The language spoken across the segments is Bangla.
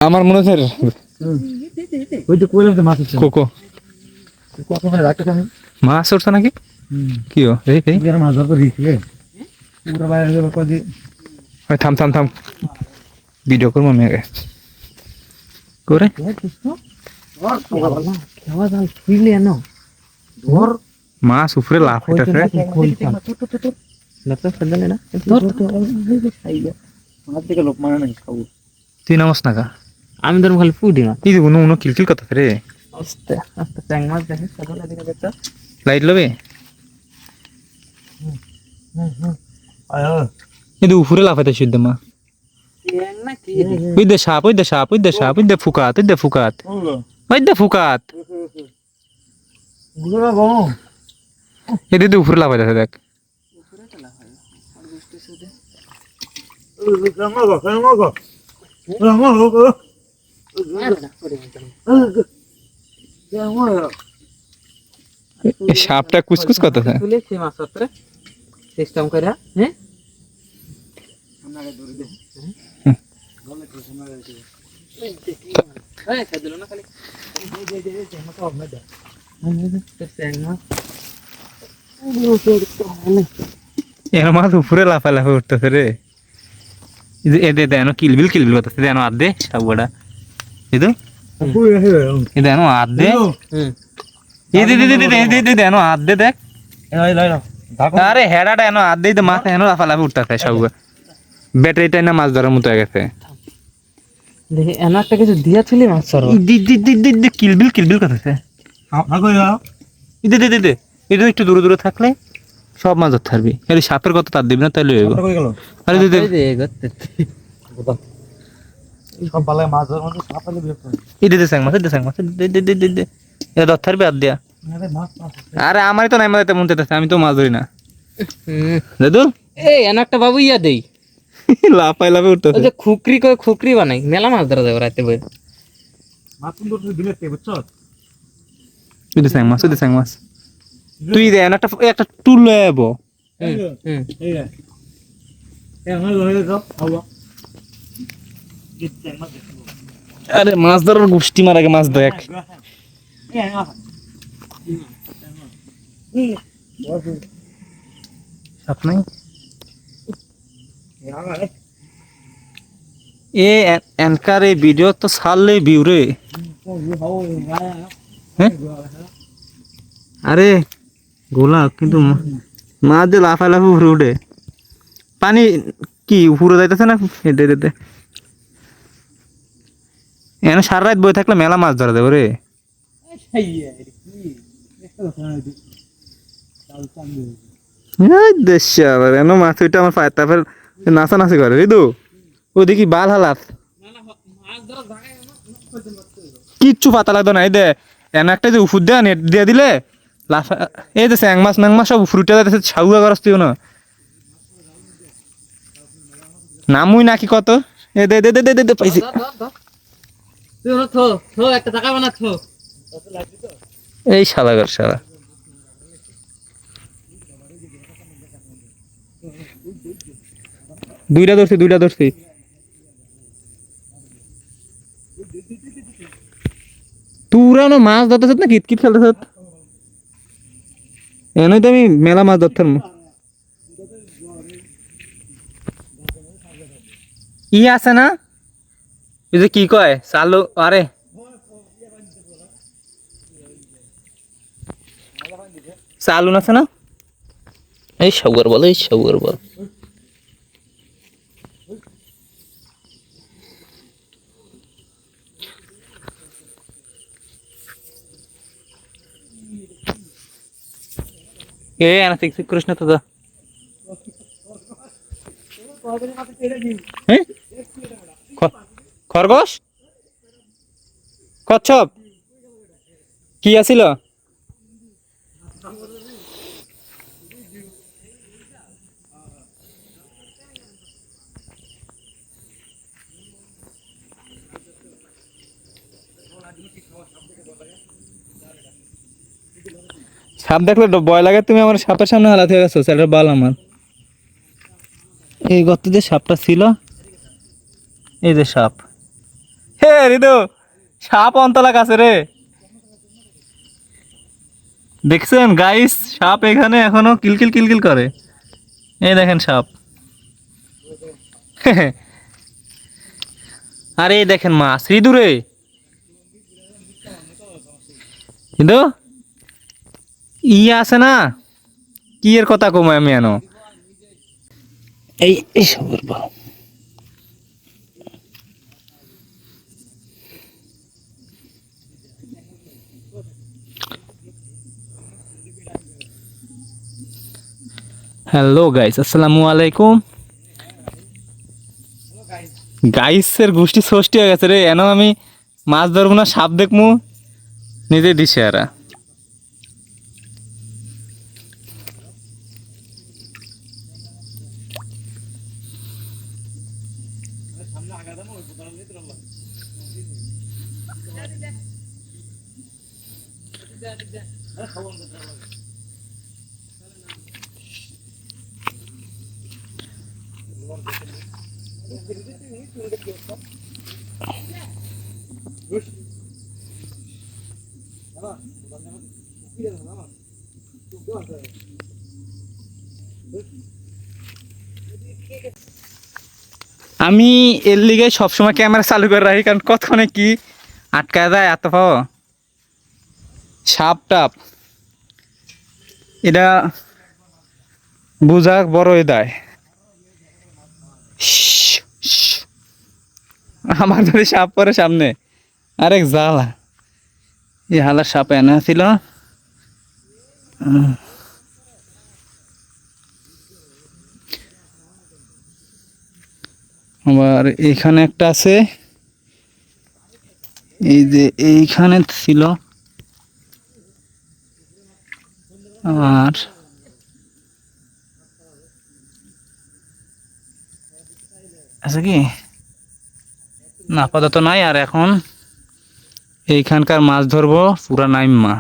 আমার মনে হচ্ছে ওই তো কইলাম তো মাছ হচ্ছে কোকো কত করে রাখতে আমি মাছ উঠছে নাকি কি ও এই এর মাছ ধরতে দিছিলে পুরো বাইরে যাবে কদি ওই থাম থাম থাম ভিডিও করবো আমি আগে করে খাওয়া দাল ফিরলে না ধর মাছ উপরে লাফ হইতেছে ল্যাপটপ ফেললে না ধর খাইয়া মাছ থেকে লোক মানে নাই খাবো তুই নামস না কা আমি ধরুন খালি ফুডি না এই যে উনো কিলকিল কথা রে আস্তে আস্তে ট্যাং মাছ দেখে সাদা দিকে দেখতে লাইট লবে আয় এই উপরে লাফাইতে শুদ্ধ মা ট্যাং না কি ওই দে সাপ ওই দে সাপ ওই দে সাপ ওই দে ফুকাত ওই দে ফুকাত ওই দে ফুকাত বুঝলা গো এদিকে উপরে লাফাইতেছে দেখ উপরে তো লাফাই আর বৃষ্টি সুদে রামগো এই সাপটা কুচকুচ করতেছে তুলেছে মাছ পত্রে সিস্টেম করে হ্যাঁ এর মাছ উপরে লাফা লাফা উঠতেছে রে এদে দেন কিলবিল কিলবিল করতেছে দেন আদ দে সাবুড়া এদো দেন আদ দে এদে দে দে দে দে দেন আদ দে দেখ আরে হেডাটা এনো আদ দেই তো মাছ এনো লাফা লাফা উঠতেছে সাবু ব্যাটারিটা না মাছ ধরার মতো হয়ে গেছে দেখি এনা একটা কিছু দিয়াছিলি মাছ সর দি দি দি দি দি কিলবিল কিলবিল করতেছে দে দে দে দে এটা একটু দূরে দূরে থাকলে সব মাছ ধরতে পারবি এর সাপের কত তার দিবি না তাহলে হইব আরে দে দে সব বালায় মাছ ধরার মধ্যে সাপ আলে বিরক্ত হয় এই দে দে সাং মাছ দে সাং মাছ দে দে দে দে দে এটা ধরতে পারবি আর দিয়া আরে আমারই তো নাই মাছ মন চাইতেছে আমি তো মাছ ধরি না দাদু এই এনা একটা বাবু ইয়া দেই লাফাই লাফাই ওই উঠতেছে যে খুকরি করে খুকরি বানাই মেলা মাছ ধরা যাবে রাতে বই মাছ সুন্দর দিলে তে বুঝছো এই দে সাং মাছ তুই দে একটা একটা টুল লয়ে আইবো হুম এই রে এ আমার ধরে দাও আওয়া গিতে মাছ দেখো আরে মাছ ধরার গোষ্ঠী মার আগে মাছ দেখ এ না সাপ নাই এ এনকার এই ভিডিও তো ছাড়লে ভিউ রে হ্যাঁ আরে গোলা কিন্তু মাছ দিয়ে লাফা লাফা উপরে উঠে পানি কি উপরে যাইতেছে না হেঁটে হেঁটে এনে সারা রাত বই থাকলে মেলা মাছ ধরা দেবো রে দেশ আবার এনে মাছ ওইটা আমার পায় তারপর নাচানাচি করে রিদু ও দেখি বাল হালাত কিচ্ছু পাতা লাগতো না এই দে এনে একটা যে উফুর দেয়া নেট দিয়ে দিলে লাফা এই যে স্যাং মাছ ম্যাং মাছ সব উফুরুটে যাইতেছে ছাউয়া করস তুই না নামুই নাকি কত এ দে দে দে দে দে পাইছি তুই ওরা থো থো একটা টাকা বানা থো এই শালা কর শালা দুইটা ধরছি তুরা না মাছ ধরতেছ না কিতকিত খেলতেছ এনই তো আমি মেলা মাছ ধরতাম ই আছে না এই যে কি কয় চালু আরে চালুন আছে না এই সাগর বল এ আনা ঠিক কৃষ্ণ তো খরগোশ কচ্ছপ কি আছিল সাপ দেখলে ভয় লাগে তুমি আমার সাপের সামনে হালাত হয়ে গেছো সেটার বাল আমার এই গর্তে যে সাপটা ছিল এই যে সাপ হে রিদু সাপ অন্তলা কাছে রে, দেখছেন গাইস সাপ এখানে এখনো কিলকিল কিলকিল করে, এই দেখেন সাপ। আরে এই দেখেন মাছ রিদু রে, কিন্তু আছে না কি এর কথা কমায় আমি এনো এই সবর পাও। হ্যালো গাইস, আসসালামু আলাইকুম। গাইসের গোষ্ঠী ষষ্ঠী হয়ে গেছে রে, এনো আমি মাছ ধরবো না সাপ দেখমু নিজে দিছে এরা। আমি এর লিগে সবসময় ক্যামেরা চালু করে রাখি, কারণ কতক্ষণে কি আটকায় যায় এত পাও সাপ টাপ, এটা বুঝা বড় দেয়। আমার ধরে সাপ পরে সামনে আরেক জালা, এই হালার সাপ এনে ছিল। আবার এইখানে একটা আছে, এই যে এইখানে ছিল। আর আছে কি না, আপাতত নাই। আর এখন এইখানকার মাছ ধরবো পুরা নাইমা।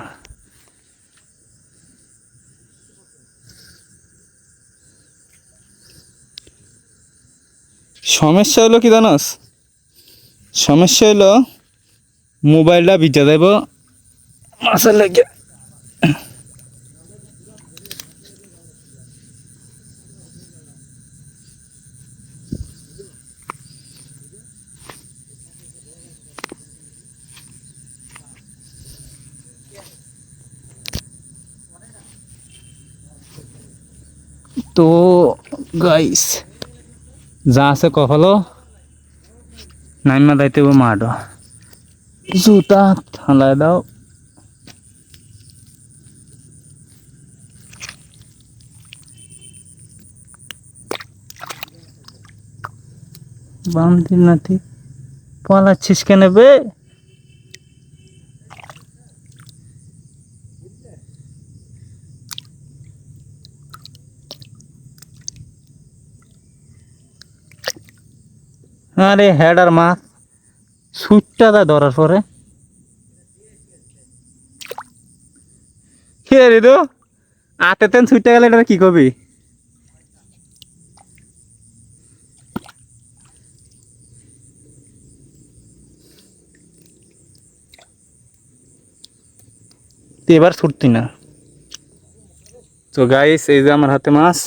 সমস্যা হলো কি জানোস, সমস্যা হলো মোবাইলটা ভিজা যাইব মাছের লাগে। তো গাইস যা আছে কখলো নাইমা দাইতে মাড জুতা ঠান্ডায় দাও। বান্দি নাতি পালাচ্ছিস কেন বে? আরে হেডার মাছ সুটটা দা ধরার পরে কি রে তো আতে তেন সুটটা গেলে এটা কি কবি? এবার ছুটতি না। তো গাইস এই যে আমার হাতে মাছ